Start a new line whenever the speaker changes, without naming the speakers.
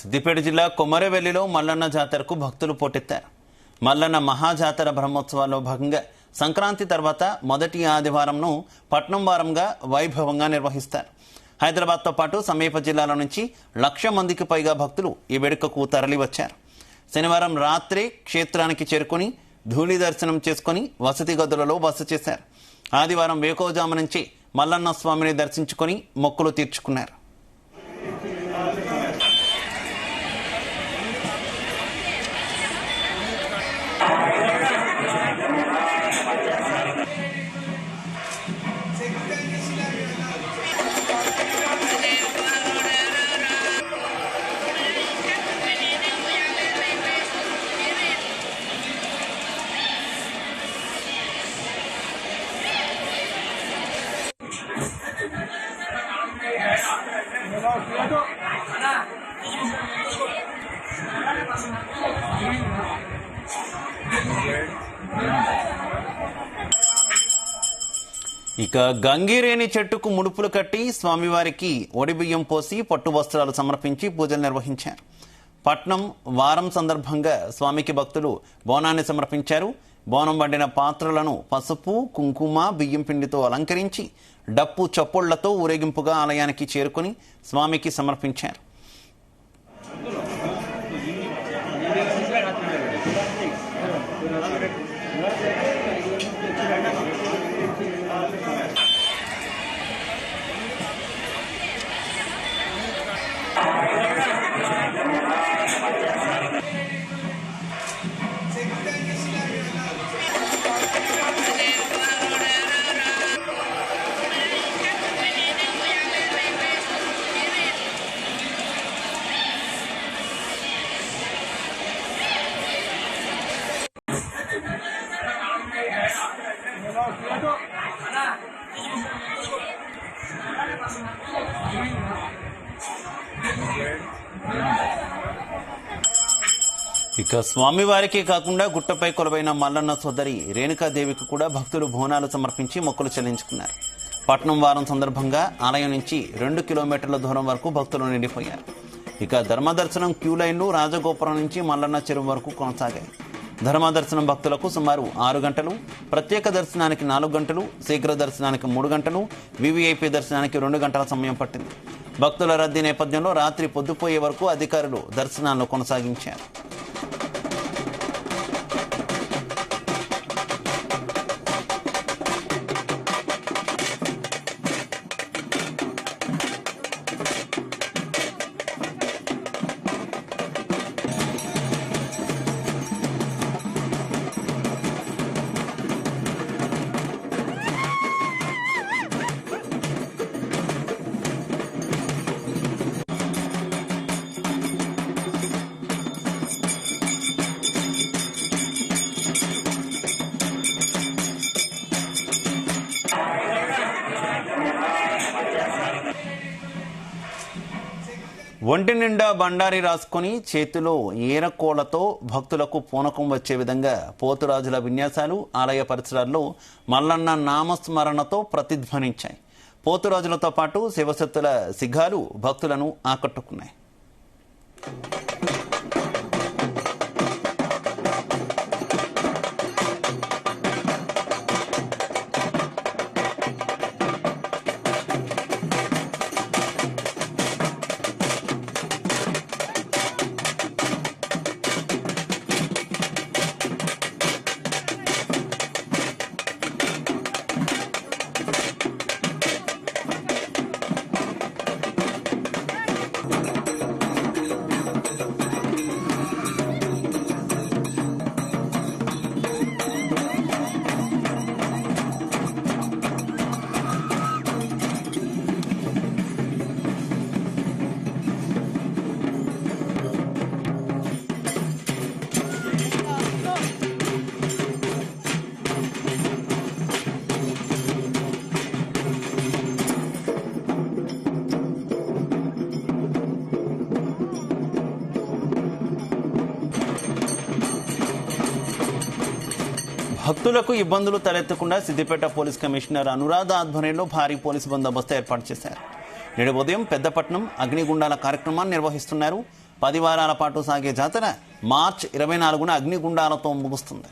సిద్దిపేట జిల్లా కొమరవెల్లిలో మల్లన్న జాతరకు భక్తులు పోటెత్తారు. మల్లన్న మహాజాతర బ్రహ్మోత్సవాల్లో భాగంగా సంక్రాంతి తర్వాత మొదటి ఆదివారంను పట్నం వారంగా వైభవంగా నిర్వహిస్తారు. హైదరాబాద్తో పాటు సమీప జిల్లాల నుంచి 1,00,000 మందికి పైగా భక్తులు ఈ వేడుకకు తరలివచ్చారు. శనివారం రాత్రి క్షేత్రానికి చేరుకుని ధూళి దర్శనం చేసుకుని వసతి గదులలో బస చేశారు. ఆదివారం వేకోజాము నుంచి మల్లన్న స్వామిని దర్శించుకుని మొక్కులు తీర్చుకున్నారు. ఇక గంగిరేని చెట్టుకు ముడుపులు కట్టి స్వామివారికి ఒడిబియ్యం పోసి పట్టు వస్త్రాలు సమర్పించి పూజలు నిర్వహించారు. పట్నం వారం సందర్భంగా స్వామికి భక్తులు బోనాన్ని సమర్పించారు. బోనం వండిన పాత్రలను పసుపు, కుంకుమ, బియ్యం పిండితో అలంకరించి డప్పు చప్పుళ్లతో ఊరేగింపుగా ఆలయానికి చేరుకుని స్వామికి సమర్పించారు. ఇక స్వామివారికి కాకుండా గుట్టపై కొలువైన మల్లన్న సోదరి రేణుకాదేవికి కూడా భక్తులు బోనాలు సమర్పించి మొక్కులు చెల్లించుకున్నారు. పట్నం వారం సందర్భంగా ఆలయం నుంచి 2 కిలోమీటర్ల దూరం వరకు భక్తులు నిండిపోయారు. ఇక ధర్మదర్శనం క్యూ లైన్లు రాజగోపురం నుంచి మల్లన్న చెరువు వరకు కొనసాగాయి. ధర్మదర్శనం భక్తులకు సుమారు 6 గంటలు, ప్రత్యేక దర్శనానికి 4 గంటలు, శీఘ్ర దర్శనానికి 3 గంటలు, వివిఐపి దర్శనానికి 2 గంటల సమయం పట్టింది. భక్తుల రద్దీ నేపథ్యంలో రాత్రి పొద్దుపోయే వరకు అధికారులు దర్శనాలను కొనసాగించారు. ఒంటి నిండా బండారి రాసుకుని చేతిలో ఏరకోలతో భక్తులకు పూనకం వచ్చే విధంగా పోతురాజుల విన్యాసాలు ఆలయ పరిసరాల్లో మల్లన్న నామస్మరణతో ప్రతిధ్వనించాయి. పోతురాజులతో పాటు శివశక్తుల సిగాలు భక్తులను ఆకట్టుకున్నాయి. భక్తులకు ఇబ్బందులు తలెత్తకుండా సిద్దిపేట పోలీస్ కమిషనర్ అనురాధ ఆధ్వర్యంలో భారీ పోలీసు బందోబస్తు ఏర్పాటు చేశారు. నేడు ఉదయం పెద్దపట్నం అగ్నిగుండాల కార్యక్రమాన్ని నిర్వహిస్తున్నారు. 10 వారాల పాటు సాగే జాతర మార్చి 24న అగ్నిగుండాలతో ముగుస్తుంది.